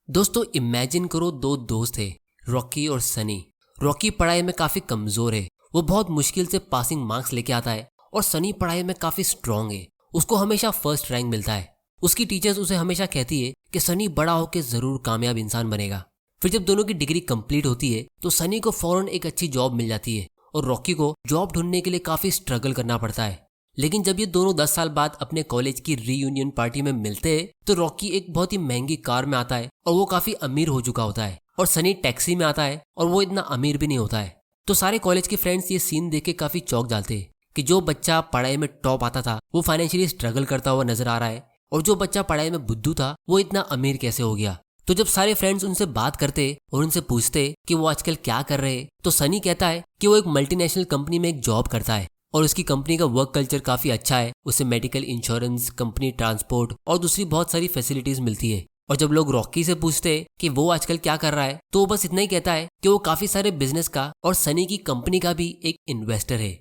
दोस्तों इमेजिन करो दो दोस्त थे, रॉकी और सनी। रॉकी पढ़ाई में काफी कमजोर है, वो बहुत मुश्किल से पासिंग मार्क्स लेके आता है। और सनी पढ़ाई में काफी स्ट्रांग है, उसको हमेशा फर्स्ट रैंक मिलता है। उसकी टीचर्स उसे हमेशा कहती है कि सनी बड़ा होकर जरूर कामयाब इंसान बनेगा। फिर जब दोनों की डिग्री कंप्लीट होती है तो सनी को फौरन एक अच्छी जॉब मिल जाती है और रॉकी को जॉब ढूंढने के लिए काफी स्ट्रगल करना पड़ता है। लेकिन जब ये दोनों 10 साल बाद अपने कॉलेज की रीयूनियन पार्टी में मिलते हैं तो रॉकी एक बहुत ही महंगी कार में आता है और वो काफी अमीर हो चुका होता है, और सनी टैक्सी में आता है और वो इतना अमीर भी नहीं होता है। तो सारे कॉलेज के फ्रेंड्स ये सीन देख के काफी चौंक जाते हैं कि जो बच्चा पढ़ाई में टॉप आता था वो फाइनेंशियली स्ट्रगल करता हुआ नजर आ रहा है, और जो बच्चा पढ़ाई में बुद्धू था वो इतना अमीर कैसे हो गया। तो जब सारे फ्रेंड्स उनसे बात करते और उनसे पूछते कि वो आजकल क्या कर रहे हैं, तो सनी कहता है कि वो एक मल्टीनेशनल कंपनी में एक जॉब करता है और उसकी कंपनी का वर्क कल्चर काफी अच्छा है। उसे मेडिकल इंश्योरेंस, कंपनी ट्रांसपोर्ट और दूसरी बहुत सारी फैसिलिटीज मिलती है। और जब लोग रॉकी से पूछते हैं कि वो आजकल क्या कर रहा है तो वो बस इतना ही कहता है कि वो काफी सारे बिजनेस का और सनी की कंपनी का भी एक इन्वेस्टर है।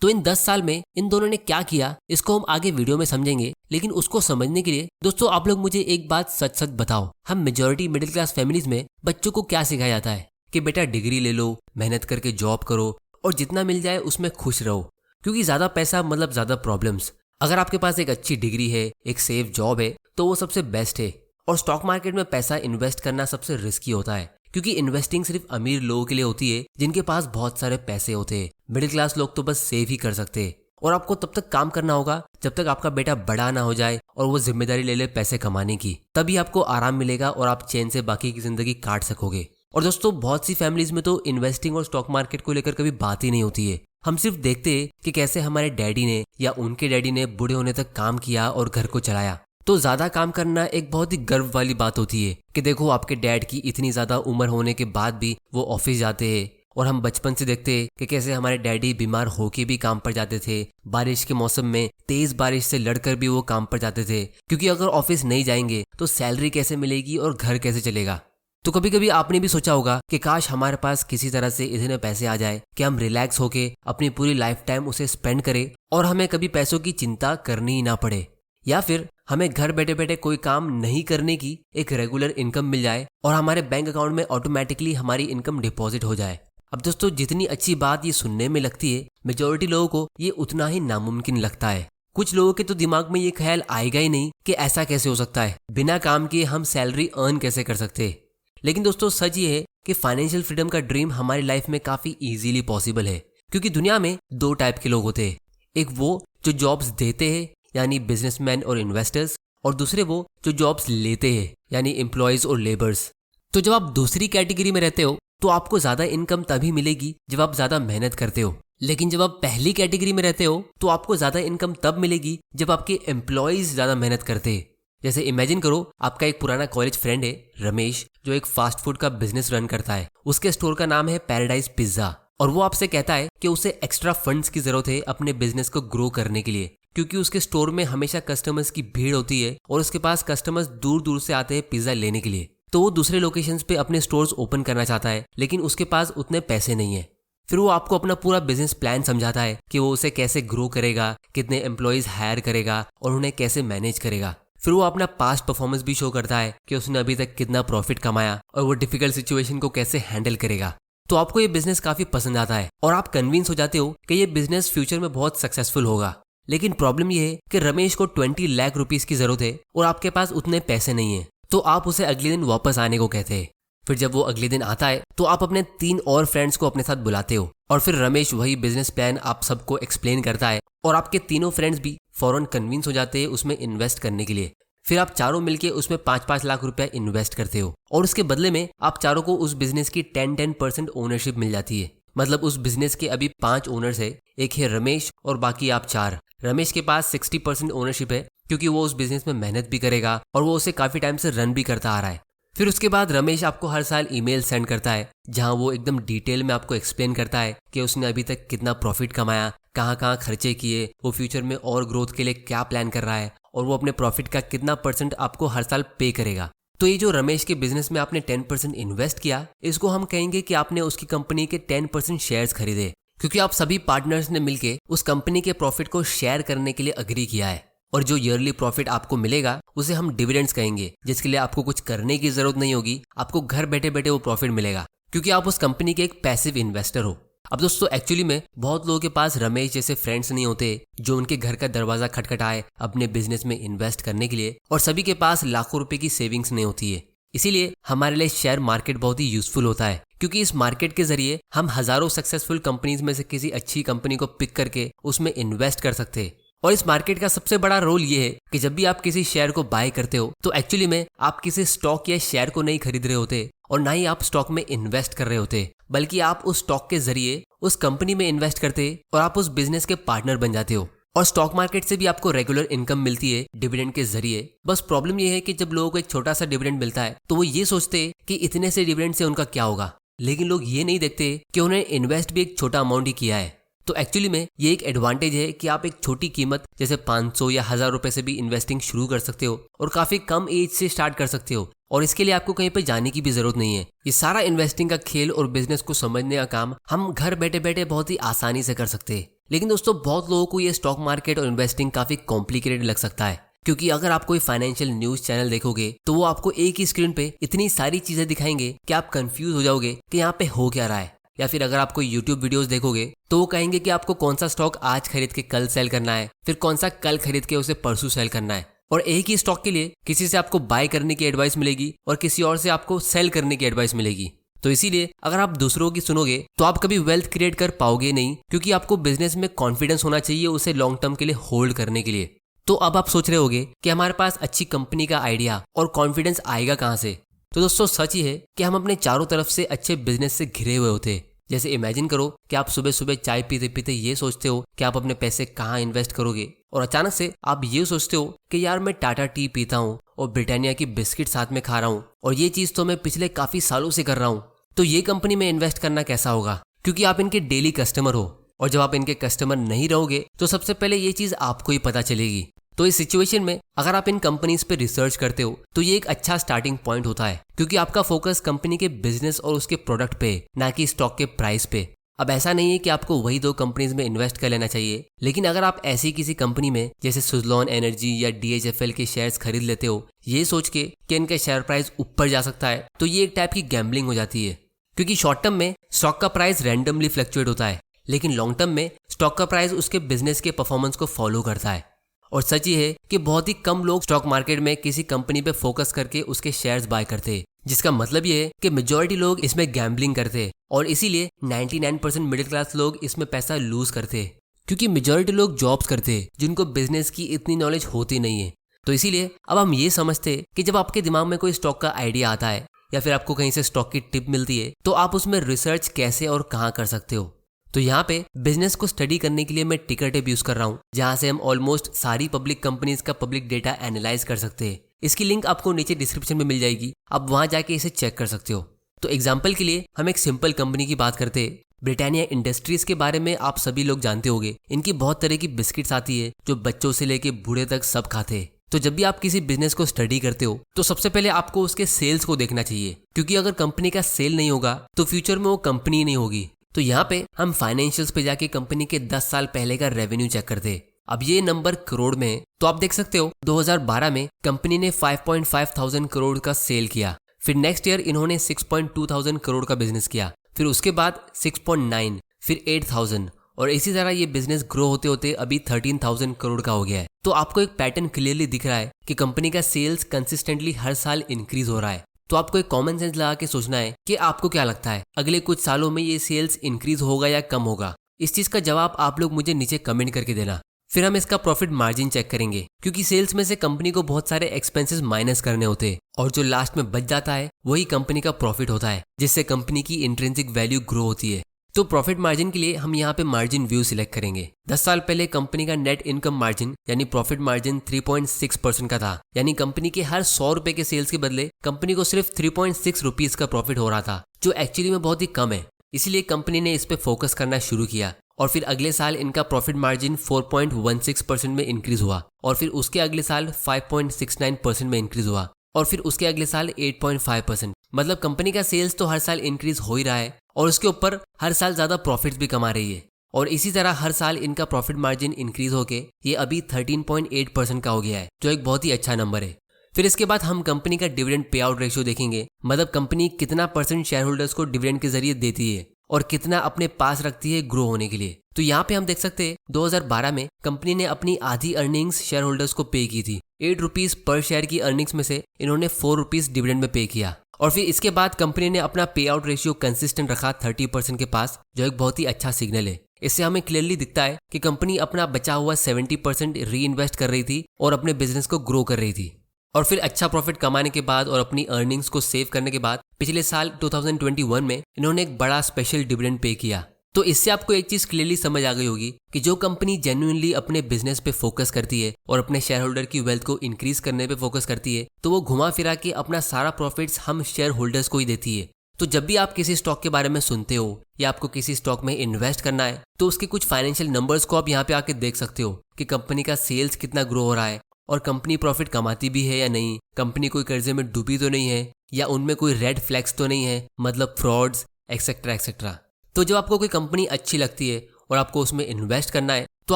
तो इन 10 साल में इन दोनों ने क्या किया इसको हम आगे वीडियो में समझेंगे, लेकिन उसको समझने के लिए दोस्तों आप लोग मुझे एक बात सच सच बताओ, हम मेजॉरिटी मिडिल क्लास फैमिलीज में बच्चों को क्या सिखाया जाता है कि बेटा डिग्री ले लो, मेहनत करके जॉब करो और जितना मिल जाए उसमें खुश रहो, क्योंकि ज्यादा पैसा मतलब ज्यादा प्रॉब्लम्स। अगर आपके पास एक अच्छी डिग्री है, एक सेफ जॉब है तो वो सबसे बेस्ट है। और स्टॉक मार्केट में पैसा इन्वेस्ट करना सबसे रिस्की होता है, क्योंकि इन्वेस्टिंग सिर्फ अमीर लोगों के लिए होती है जिनके पास बहुत सारे पैसे होते हैं। मिडिल क्लास लोग तो बस सेव ही कर सकते हैं, और आपको तब तक काम करना होगा जब तक आपका बेटा बड़ा ना हो जाए और वो जिम्मेदारी ले ले पैसे कमाने की, तभी आपको आराम मिलेगा और आप चैन से बाकी की जिंदगी काट सकोगे। और दोस्तों बहुत सी फैमिलीज में तो इन्वेस्टिंग और स्टॉक मार्केट को लेकर कभी बात ही नहीं होती है। हम सिर्फ देखते हैं कि कैसे हमारे डैडी ने या उनके डैडी ने बूढ़े होने तक काम किया और घर को चलाया। तो ज्यादा काम करना एक बहुत ही गर्व वाली बात होती है कि देखो आपके डैड की इतनी ज्यादा उम्र होने के बाद भी वो ऑफिस जाते हैं। और हम बचपन से देखते हैं कि कैसे हमारे डैडी बीमार होके भी काम पर जाते थे, बारिश के मौसम में तेज बारिश से लड़कर भी वो काम पर जाते थे, क्योंकि अगर ऑफिस नहीं जाएंगे तो सैलरी कैसे मिलेगी और घर कैसे चलेगा। तो कभी कभी आपने भी सोचा होगा कि काश हमारे पास किसी तरह से इतने पैसे आ जाए कि हम रिलैक्स होके अपनी पूरी लाइफ टाइम उसे स्पेंड करें और हमें कभी पैसों की चिंता करनी ही ना पड़े, या फिर हमें घर बैठे बैठे कोई काम नहीं करने की एक रेगुलर इनकम मिल जाए और हमारे बैंक अकाउंट में ऑटोमेटिकली हमारी इनकम डिपॉजिट हो जाए। अब दोस्तों जितनी अच्छी बात ये सुनने में लगती है, मेजॉरिटी लोगों को ये उतना ही नामुमकिन लगता है। कुछ लोगों के तो दिमाग में ये ख्याल आएगा ही नहीं कि ऐसा कैसे हो सकता है, बिना काम किए हम सैलरी अर्न कैसे कर सकते हैं। लेकिन दोस्तों सच ये है कि फाइनेंशियल फ्रीडम का ड्रीम हमारी लाइफ में काफी इजीली पॉसिबल है, क्योंकि दुनिया में दो टाइप के लोग होते हैं। एक वो जो जॉब्स देते हैं यानी बिजनेसमैन और इन्वेस्टर्स, और दूसरे वो जो जॉब्स लेते हैं यानी एम्प्लॉयज और लेबर्स। तो जब आप दूसरी कैटेगरी में रहते हो तो आपको ज्यादा इनकम तभी मिलेगी जब आप ज्यादा मेहनत करते हो, लेकिन जब आप पहली कैटेगरी में रहते हो तो आपको ज्यादा इनकम तब मिलेगी जब आपके एम्प्लॉयज ज्यादा मेहनत करते हैं। जैसे इमेजिन करो आपका एक पुराना कॉलेज फ्रेंड है रमेश, जो एक फास्ट फूड का बिजनेस रन करता है। उसके स्टोर का नाम है पैराडाइज पिज्जा, और वो आपसे कहता है कि उसे एक्स्ट्रा फंड्स की जरूरत है अपने बिजनेस को ग्रो करने के लिए, क्योंकि उसके स्टोर में हमेशा कस्टमर्स की भीड़ होती है और उसके पास कस्टमर्स दूर दूर से आते हैं पिज्जा लेने के लिए। तो वो दूसरे लोकेशंस पे अपने स्टोर्स ओपन करना चाहता है, लेकिन उसके पास उतने पैसे नहीं है। फिर वो आपको अपना पूरा बिजनेस प्लान समझाता है कि वो उसे कैसे ग्रो करेगा, कितने एम्प्लॉयज हायर करेगा और उन्हें कैसे मैनेज करेगा। फिर वो अपना पास्ट परफॉर्मेंस भी शो करता है कि उसने अभी तक कितना प्रॉफिट कमाया और वो डिफिकल्ट सिचुएशन को कैसे हैंडल करेगा। तो आपको ये बिजनेस काफी पसंद आता है और आप कन्विंस हो जाते हो कि ये बिजनेस फ्यूचर में बहुत सक्सेसफुल होगा। लेकिन प्रॉब्लम ये है कि रमेश को 20 लाख रुपीस की जरूरत है और आपके पास उतने पैसे नहीं है, तो आप उसे अगले दिन वापस आने को कहते हैं। फिर जब वो अगले दिन आता है तो आप अपने 3 और फ्रेंड्स को अपने साथ बुलाते हो और फिर रमेश वही बिजनेस प्लान आप सबको एक्सप्लेन करता है और आपके तीनों फ्रेंड्स भी फौरन कन्विंस हो जाते हैं उसमें इन्वेस्ट करने के लिए। फिर आप चारों मिलके उसमें 5-5 लाख रुपया इन्वेस्ट करते हो और उसके बदले में आप चारों को उस बिजनेस की 10% ओनरशिप मिल जाती है। मतलब उस बिजनेस के अभी 5 ओनर्स है, एक है रमेश और बाकी आप 4। रमेश के पास 60% ओनरशिप है क्योंकि वो उस बिजनेस में मेहनत भी करेगा और वो उसे काफी टाइम से रन भी करता आ रहा है। फिर उसके बाद रमेश आपको हर साल ईमेल सेंड करता है जहां वो एकदम डिटेल में आपको एक्सप्लेन करता है कि उसने अभी तक कितना प्रॉफिट कमाया, कहाँ कहाँ खर्चे किए, वो फ्यूचर में और ग्रोथ के लिए क्या प्लान कर रहा है और वो अपने प्रॉफिट का कितना % आपको हर साल पे करेगा। तो ये जो रमेश के बिजनेस में आपने 10% इन्वेस्ट किया, इसको हम कहेंगे कि आपने उसकी कंपनी के 10% शेयर्स खरीदे, क्योंकि आप सभी पार्टनर्स ने मिलकर उस कंपनी के प्रॉफिट को शेयर करने के लिए अग्री किया है। और जो ईयरली प्रॉफिट आपको मिलेगा उसे हम डिविडेंड्स कहेंगे, जिसके लिए आपको कुछ करने की जरूरत नहीं होगी, आपको घर बैठे बैठे वो प्रॉफिट मिलेगा क्योंकि आप उस कंपनी के एक पैसिव इन्वेस्टर हो। अब दोस्तों एक्चुअली में बहुत लोगों के पास रमेश जैसे फ्रेंड्स नहीं होते जो उनके घर का दरवाजा खटखटाए अपने बिजनेस में इन्वेस्ट करने के लिए, और सभी के पास लाखों रुपए की सेविंग्स नहीं होती है। इसीलिए हमारे लिए शेयर मार्केट बहुत ही यूजफुल होता है क्योंकि इस मार्केट के जरिए हम हजारों सक्सेसफुल कंपनीज में से किसी अच्छी कंपनी को पिक करके उसमें इन्वेस्ट कर सकते हैं। और इस मार्केट का सबसे बड़ा रोल ये है कि जब भी आप किसी शेयर को बाय करते हो तो एक्चुअली में आप किसी स्टॉक या शेयर को नहीं खरीद रहे होते और ना ही आप स्टॉक में इन्वेस्ट कर रहे होते, बल्कि आप उस स्टॉक के जरिए उस कंपनी में इन्वेस्ट करते और आप उस बिजनेस के पार्टनर बन जाते हो। और स्टॉक मार्केट से भी आपको रेगुलर इनकम मिलती है डिविडेंड के जरिए। बस प्रॉब्लम ये है कि जब लोगों को एक छोटा सा डिविडेंड मिलता है तो वो ये सोचते हैं कि इतने से डिविडेंड से उनका क्या होगा, लेकिन लोग ये नहीं देखते कि उन्हें इन्वेस्ट भी एक छोटा अमाउंट ही किया है। तो एक्चुअली में ये एक एडवांटेज है कि आप एक छोटी कीमत जैसे 500 या 1000 रुपए से भी इन्वेस्टिंग शुरू कर सकते हो और काफी कम एज से स्टार्ट कर सकते हो, और इसके लिए आपको कहीं पे जाने की भी जरूरत नहीं है। ये सारा इन्वेस्टिंग का खेल और बिजनेस को समझने का काम हम घर बैठे बैठे बहुत ही आसानी से कर सकते हैं। लेकिन दोस्तों बहुत लोगों को ये स्टॉक मार्केट और इन्वेस्टिंग काफी कॉम्प्लिकेटेड लग सकता है, क्योंकि अगर आप कोई फाइनेंशियल न्यूज चैनल देखोगे तो वो आपको एक ही स्क्रीन पे इतनी सारी चीजें दिखाएंगे कि आप कंफ्यूज हो जाओगे कि यहाँ पे हो क्या रहा है। या फिर अगर आप कोई यूट्यूब वीडियोस देखोगे तो वो कहेंगे कि आपको कौन सा स्टॉक आज खरीद के कल सेल करना है, फिर कौन सा कल खरीद के उसे परसों सेल करना है, और एक ही स्टॉक के लिए किसी से आपको बाय करने की एडवाइस मिलेगी और किसी और से आपको सेल करने की एडवाइस मिलेगी। तो इसीलिए अगर आप दूसरों की सुनोगे तो आप कभी वेल्थ क्रिएट कर पाओगे नहीं, क्योंकि आपको बिजनेस में कॉन्फिडेंस होना चाहिए उसे लॉन्ग टर्म के लिए होल्ड करने के लिए। तो अब आप सोच रहे होगे कि हमारे पास अच्छी कंपनी का आइडिया और कॉन्फिडेंस आएगा कहाँ से। तो दोस्तों सच ही है कि हम अपने चारों तरफ से अच्छे बिजनेस से घिरे हुए होते हैं। जैसे इमेजिन करो कि आप सुबह सुबह चाय पीते पीते ये सोचते हो कि आप अपने पैसे कहाँ इन्वेस्ट करोगे, और अचानक से आप ये सोचते हो कि यार मैं टाटा टी पीता हूँ और ब्रिटानिया की बिस्किट साथ में खा रहा हूँ और ये चीज तो मैं पिछले काफी सालों से कर रहा हूँ, तो ये कंपनी में इन्वेस्ट करना कैसा होगा, क्योंकि आप इनके डेली कस्टमर हो। और जब आप इनके कस्टमर नहीं रहोगे तो सबसे पहले ये चीज आपको ही पता चलेगी। तो इस सिचुएशन में अगर आप इन कंपनीज पे रिसर्च करते हो तो ये एक अच्छा स्टार्टिंग पॉइंट होता है, क्योंकि आपका फोकस कंपनी के बिजनेस और उसके प्रोडक्ट पे, ना कि स्टॉक के प्राइस पे। अब ऐसा नहीं है कि आपको वही 2 कंपनीज में इन्वेस्ट कर लेना चाहिए, लेकिन अगर आप ऐसी किसी कंपनी में जैसे सुज़लॉन एनर्जी या DHFL के शेयर्स खरीद लेते हो ये सोच के कि इनका शेयर प्राइस ऊपर जा सकता है, तो ये एक टाइप की गैम्बलिंग हो जाती है। क्योंकि शॉर्ट टर्म में स्टॉक का प्राइस रैंडमली फ्लक्चुएट होता है, लेकिन लॉन्ग टर्म में स्टॉक का प्राइस उसके बिजनेस के परफॉर्मेंस को फॉलो करता है। और सच ये है कि बहुत ही कम लोग स्टॉक मार्केट में किसी कंपनी पे फोकस करके उसके शेयर्स बाय करते हैं, जिसका मतलब ये है कि मेजॉरिटी लोग इसमें गैम्बलिंग करते हैं, और इसीलिए 99% मिडिल क्लास लोग इसमें पैसा लूज करते हैं, क्योंकि मेजॉरिटी लोग जॉब्स करते हैं जिनको बिजनेस की इतनी नॉलेज होती नहीं है। तो इसीलिए अब हम ये समझते हैं कि जब आपके दिमाग में कोई स्टॉक का आइडिया आता है या फिर आपको कहीं से स्टॉक की टिप मिलती है तो आप उसमें रिसर्च कैसे और कहाँ कर सकते हो। तो यहाँ पे बिजनेस को स्टडी करने के लिए मैं टिकर टेप यूज कर रहा हूँ, जहाँ से हम ऑलमोस्ट सारी पब्लिक कंपनीज का पब्लिक डेटा एनालाइज कर सकते हैं। इसकी लिंक आपको नीचे डिस्क्रिप्शन में मिल जाएगी, आप वहां जाके इसे चेक कर सकते हो। तो एग्जाम्पल के लिए हम एक सिंपल कंपनी की बात करते हैं, ब्रिटानिया इंडस्ट्रीज के बारे में आप सभी लोग जानते होंगे। इनकी बहुत तरह की बिस्किट्स आती है जो बच्चों से लेके बूढ़े तक सब खाते हैं। तो जब भी आप किसी बिजनेस को स्टडी करते हो तो सबसे पहले आपको उसके सेल्स को देखना चाहिए, क्योंकि अगर कंपनी का सेल नहीं होगा तो फ्यूचर में वो कंपनी नहीं होगी। तो यहाँ पे हम फाइनेंशियल्स पे जाके कंपनी के 10 साल पहले का रेवेन्यू चेक करते हैं। अब ये नंबर करोड़ में है, तो आप देख सकते हो 2012 में कंपनी ने 5.5 थाउजेंड करोड़ का सेल किया। फिर नेक्स्ट ईयर इन्होंने 6.2 थाउजेंड करोड़ का बिजनेस किया, फिर उसके बाद 6.9, फिर 8,000, और इसी तरह ये बिजनेस ग्रो होते होते अभी 13,000 करोड़ का हो गया है। तो आपको एक पैटर्न क्लियरली दिख रहा है कि कंपनी का सेल्स कंसिस्टेंटली हर साल इंक्रीज हो रहा है। तो आपको एक कॉमन सेंस लगा के सोचना है कि आपको क्या लगता है अगले कुछ सालों में ये सेल्स इंक्रीज होगा या कम होगा। इस चीज का जवाब आप लोग मुझे नीचे कमेंट करके देना। फिर हम इसका प्रॉफिट मार्जिन चेक करेंगे, क्योंकि सेल्स में से कंपनी को बहुत सारे एक्सपेंसेस माइनस करने होते हैं और जो लास्ट में बच जाता है वही कंपनी का प्रॉफिट होता है, जिससे कंपनी की इंट्रिंसिक वैल्यू ग्रो होती है। तो प्रॉफिट मार्जिन के लिए हम यहाँ पे मार्जिन व्यू सिलेक्ट करेंगे। 10 साल पहले कंपनी का नेट इनकम मार्जिन यानी प्रॉफिट मार्जिन 3.6% का था, यानी कंपनी के हर 100 रुपए के सेल्स के बदले कंपनी को सिर्फ 3.6 रुपीज का प्रॉफिट हो रहा था, जो एक्चुअली में बहुत ही कम है। इसीलिए कंपनी ने इस पे फोकस करना शुरू किया और फिर अगले साल इनका प्रॉफिट मार्जिन 4.16% में इंक्रीज हुआ, और फिर उसके अगले साल 5.69% में इंक्रीज हुआ, और फिर उसके अगले साल 8.5%। मतलब कंपनी का सेल्स तो हर साल इंक्रीज हो ही रहा है और उसके ऊपर हर साल ज्यादा प्रॉफिट्स भी कमा रही है। और इसी तरह हर साल इनका प्रॉफिट मार्जिन इंक्रीज होके ये अभी 13.8% का हो गया है, जो एक बहुत ही अच्छा नंबर है। फिर इसके बाद हम कंपनी का डिविडेंड पे आउट रेशियो देखेंगे, मतलब कंपनी कितना परसेंट शेयर होल्डर्स को डिविडेंड के जरिए देती है और कितना अपने पास रखती है ग्रो होने के लिए। तो यहाँ पे हम देख सकते हैं 2012 में कंपनी ने अपनी आधी अर्निंग्स शेयर होल्डर्स को पे की थी। 8 रुपीज पर शेयर की अर्निंग्स में से इन्होंने 4 रुपीज डिविडेंड में पे किया और फिर इसके बाद कंपनी ने अपना पे आउट रेशियो कंसिस्टेंट रखा 30% के पास, जो एक बहुत ही अच्छा सिग्नल है। इससे हमें क्लियरली दिखता है कि कंपनी अपना बचा हुआ 70% री इन्वेस्ट कर रही थी और अपने बिजनेस को ग्रो कर रही थी। और फिर अच्छा प्रॉफिट कमाने के बाद और अपनी अर्निंग्स को सेव करने के बाद पिछले साल 2021 में इन्होंने एक बड़ा स्पेशल डिविडेंड पे किया। तो इससे आपको एक चीज क्लियरली समझ आ गई होगी कि जो कंपनी जेन्युइनली अपने बिजनेस पे फोकस करती है और अपने शेयर होल्डर की वेल्थ को इंक्रीज करने पे फोकस करती है, तो वो घुमा फिरा के अपना सारा प्रॉफिट्स हम शेयर होल्डर्स को ही देती है। तो जब भी आप किसी स्टॉक के बारे में सुनते हो या आपको किसी स्टॉक में इन्वेस्ट करना है, तो उसके कुछ फाइनेंशियल नंबर्स को आप यहाँ पे आके देख सकते हो कि कंपनी का सेल्स कितना ग्रो हो रहा है और कंपनी प्रॉफिट कमाती भी है या नहीं, कंपनी कोई कर्जे में डूबी तो नहीं है, या उनमें कोई रेड फ्लैग्स तो नहीं है, मतलब फ्रॉड्स एक्सेट्रा एक्सेट्रा। तो जब आपको कोई कंपनी अच्छी लगती है और आपको उसमें इन्वेस्ट करना है, तो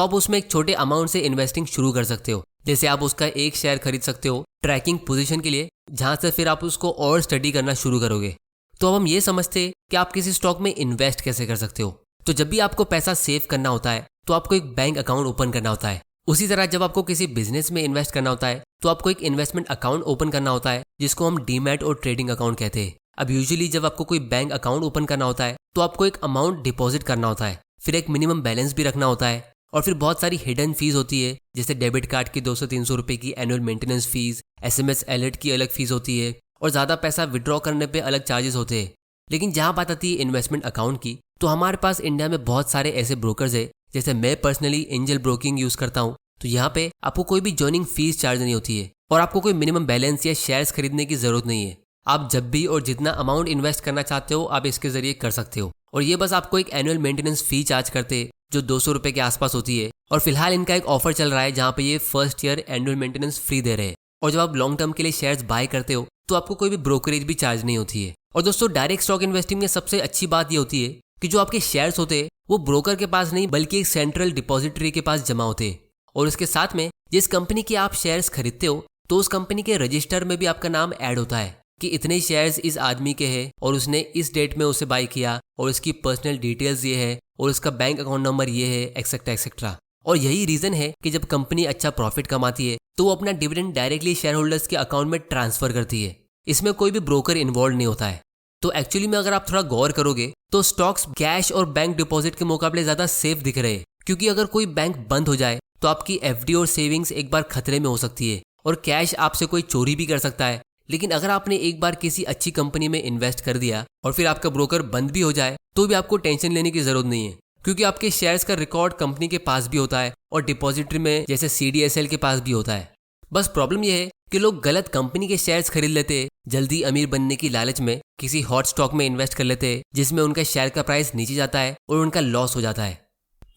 आप उसमें एक छोटे अमाउंट से इन्वेस्टिंग शुरू कर सकते हो। जैसे आप उसका एक शेयर खरीद सकते हो ट्रैकिंग पोजीशन के लिए, जहां से फिर आप उसको और स्टडी करना शुरू करोगे। तो अब हम ये समझते हैं कि आप किसी स्टॉक में इन्वेस्ट कैसे कर सकते हो। तो जब भी आपको पैसा सेव करना होता है तो आपको एक बैंक अकाउंट ओपन करना होता है। उसी तरह जब आपको किसी बिजनेस में इन्वेस्ट करना होता है तो आपको एक इन्वेस्टमेंट अकाउंट ओपन करना होता है, जिसको हम डीमैट और ट्रेडिंग अकाउंट कहते हैं। अब यूजुअली जब आपको कोई बैंक अकाउंट ओपन करना होता है तो आपको एक अमाउंट डिपॉजिट करना होता है, फिर एक मिनिमम बैलेंस भी रखना होता है और फिर बहुत सारी हिडन फीस होती है, जैसे डेबिट कार्ड की 200-300 रुपए की annual maintenance fees, SMS alert की अलग फीस होती है और ज़्यादा पैसा विड्रॉ करने पे अलग चार्जेस होते हैं। लेकिन जहाँ बात आती है इन्वेस्टमेंट अकाउंट की, तो हमारे पास इंडिया में बहुत सारे ऐसे ब्रोकर्स है, जैसे मैं पर्सनली एंजल ब्रोकिंग यूज़ करता हूँ। तो यहाँ पे आपको कोई भी जॉइनिंग फीस चार्ज नहीं होती है और आपको कोई मिनिमम बैलेंस या शेयर्स खरीदने की जरूरत नहीं है। आप जब भी और जितना अमाउंट इन्वेस्ट करना चाहते हो आप इसके जरिए कर सकते हो और ये बस आपको एक एनुअल मेंटेनेंस फी चार्ज करते हैं जो 200 रुपए के आसपास होती है। और फिलहाल इनका एक ऑफर चल रहा है जहाँ पे ये first year annual maintenance free दे रहे हैं। और जब आप लॉन्ग टर्म के लिए शेयर्स बाय करते हो तो आपको कोई भी ब्रोकरेज भी चार्ज नहीं होती है। और दोस्तों, डायरेक्ट स्टॉक इन्वेस्टिंग में सबसे अच्छी बात ये होती है कि जो आपके शेयर्स होते हैं वो ब्रोकर के पास नहीं बल्कि एक सेंट्रल डिपॉजिटरी के पास जमा होते हैं। और उसके साथ में जिस कंपनी के आप शेयर्स खरीदते हो तो उस कंपनी के रजिस्टर में भी आपका नाम ऐड होता है कि इतने शेयर्स इस आदमी के हैं और उसने इस डेट में उसे बाय किया और इसकी पर्सनल डिटेल्स ये है और उसका बैंक अकाउंट नंबर ये है, एक्सेट्रा एक्सेट्रा। और यही रीजन है कि जब कंपनी अच्छा प्रॉफिट कमाती है तो वो अपना डिविडेंड डायरेक्टली शेयर होल्डर्स के अकाउंट में ट्रांसफर करती है। इसमें कोई भी ब्रोकर इन्वॉल्व नहीं होता है। तो एक्चुअली में अगर आप थोड़ा गौर करोगे तो स्टॉक्स कैश और बैंक डिपॉजिट के मुकाबले ज्यादा सेफ दिख रहे हैं, क्योंकि अगर कोई बैंक बंद हो जाए तो आपकी FD और सेविंग्स एक बार खतरे में हो सकती है और कैश आपसे कोई चोरी भी कर सकता है। लेकिन अगर आपने एक बार किसी अच्छी कंपनी में इन्वेस्ट कर दिया और फिर आपका ब्रोकर बंद भी हो जाए तो भी आपको टेंशन लेने की जरूरत नहीं है, क्योंकि आपके शेयर्स का रिकॉर्ड कंपनी के पास भी होता है और डिपॉजिटरी में जैसे CDSL के पास भी होता है। बस प्रॉब्लम यह है कि लोग गलत कंपनी के शेयर्स खरीद लेते हैं, जल्दी अमीर बनने की लालच में किसी हॉट स्टॉक में इन्वेस्ट कर लेते हैं, जिसमें उनका शेयर का प्राइस नीचे जाता है और उनका लॉस हो जाता है।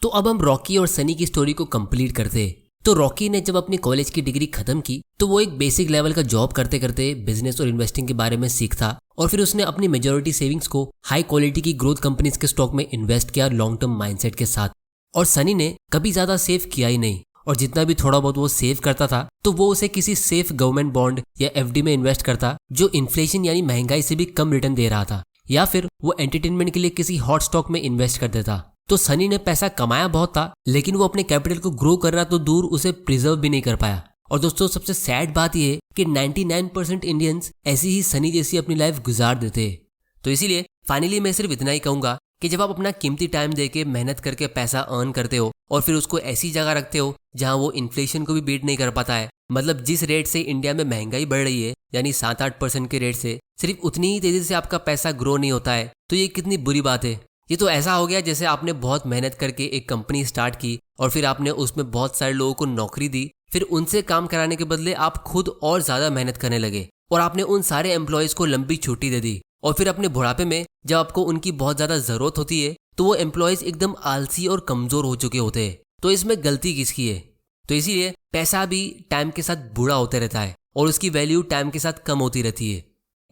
तो अब हम रॉकी और सनी की स्टोरी को कंप्लीट करते हैं। तो रॉकी ने जब अपनी कॉलेज की डिग्री खत्म की तो वो एक बेसिक लेवल का जॉब करते करते बिजनेस और इन्वेस्टिंग के बारे में सीखता और फिर उसने अपनी मेजॉरिटी सेविंग्स को हाई क्वालिटी की ग्रोथ कंपनीज के स्टॉक में इन्वेस्ट किया लॉन्ग टर्म माइंडसेट के साथ। और सनी ने कभी ज्यादा सेव किया ही नहीं और जितना भी थोड़ा बहुत वो सेव करता था तो वो उसे किसी सेफ गवर्नमेंट बॉन्ड या FD में इन्वेस्ट करता जो इन्फ्लेशन यानी महंगाई से भी कम रिटर्न दे रहा था, या फिर वो एंटरटेनमेंट के लिए किसी हॉट स्टॉक में इन्वेस्ट कर देता। तो सनी ने पैसा कमाया बहुत था, लेकिन वो अपने कैपिटल को ग्रो करना तो दूर उसे प्रिजर्व भी नहीं कर पाया। और दोस्तों, सबसे सैड बात यह है कि 99% इंडियंस ऐसी ही सनी जैसी अपनी लाइफ गुजार देते हैं। तो इसीलिए फाइनली मैं सिर्फ इतना ही कहूंगा कि जब आप अपना कीमती टाइम देके मेहनत करके पैसा अर्न करते हो और फिर उसको ऐसी जगह रखते हो जहां वो इन्फ्लेशन को भी बीट नहीं कर पाता है, मतलब जिस रेट से इंडिया में महंगाई बढ़ रही है यानी 7-8% के रेट से सिर्फ उतनी ही तेजी से आपका पैसा ग्रो नहीं होता है, तो ये कितनी बुरी बात है। ये तो ऐसा हो गया जैसे आपने बहुत मेहनत करके एक कंपनी स्टार्ट की और फिर आपने उसमें बहुत सारे लोगों को नौकरी दी, फिर उनसे काम कराने के बदले आप खुद और ज्यादा मेहनत करने लगे और आपने उन सारे एम्प्लॉयज को लंबी छुट्टी दे दी। और फिर अपने बुढ़ापे में जब आपको उनकी बहुत ज्यादा जरूरत होती है तो वो एम्प्लॉयज एकदम आलसी और कमजोर हो चुके होते हैं। तो इसमें गलती किसकी है? तो इसीलिए पैसा भी टाइम के साथ बूढ़ा होते रहता है और उसकी वैल्यू टाइम के साथ कम होती रहती है।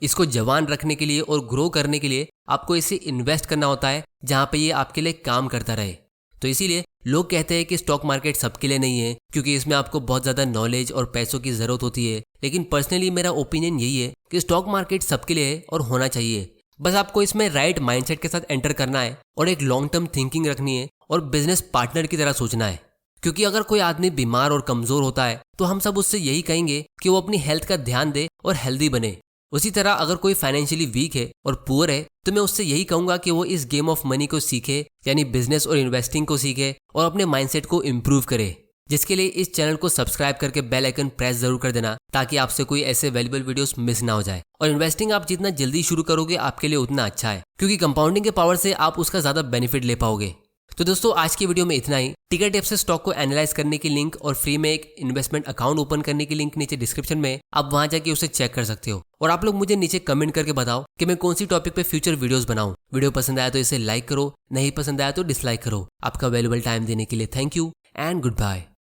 इसको जवान रखने के लिए और ग्रो करने के लिए आपको इसे इन्वेस्ट करना होता है जहां पे ये आपके लिए काम करता रहे। तो इसीलिए लोग कहते हैं कि स्टॉक मार्केट सबके लिए नहीं है, क्योंकि इसमें आपको बहुत ज़्यादा नॉलेज और पैसों की ज़रूरत होती है। लेकिन पर्सनली मेरा ओपिनियन यही है कि स्टॉक मार्केट सबके लिए है और होना चाहिए। बस आपको इसमें राइट माइंडसेट के साथ एंटर करना है और एक लॉन्ग टर्म थिंकिंग रखनी है और बिजनेस पार्टनर की तरह सोचना है। क्योंकि अगर कोई आदमी बीमार और कमज़ोर होता है तो हम सब उससे यही कहेंगे कि वो अपनी हेल्थ का ध्यान दे और हेल्दी बने। उसी तरह अगर कोई फाइनेंशियली वीक है और पुअर है तो मैं उससे यही कहूंगा कि वो इस गेम ऑफ मनी को सीखे, यानी बिजनेस और इन्वेस्टिंग को सीखे और अपने माइंडसेट को इम्प्रूव करे। जिसके लिए इस चैनल को सब्सक्राइब करके बेल आइकन प्रेस जरूर कर देना, ताकि आपसे कोई ऐसे वैल्यूएबल वीडियोस मिस ना हो जाए। और इन्वेस्टिंग आप जितना जल्दी शुरू करोगे आपके लिए उतना अच्छा है, क्योंकि कंपाउंडिंग के पावर से आप उसका ज्यादा बेनिफिट ले पाओगे। तो दोस्तों आज की वीडियो में इतना ही। टिकर टिप्स से स्टॉक को एनालाइज करने की लिंक और फ्री में एक इन्वेस्टमेंट अकाउंट ओपन करने की लिंक नीचे डिस्क्रिप्शन में, आप वहां जाके उसे चेक कर सकते हो। और आप लोग मुझे नीचे कमेंट करके बताओ कि मैं कौन सी टॉपिक पे फ्यूचर वीडियोस बनाऊं। वीडियो पसंद आया तो इसे लाइक करो, नहीं पसंद आया तो डिसलाइक करो। आपका वैल्यूएबल टाइम देने के लिए thank you and good bye.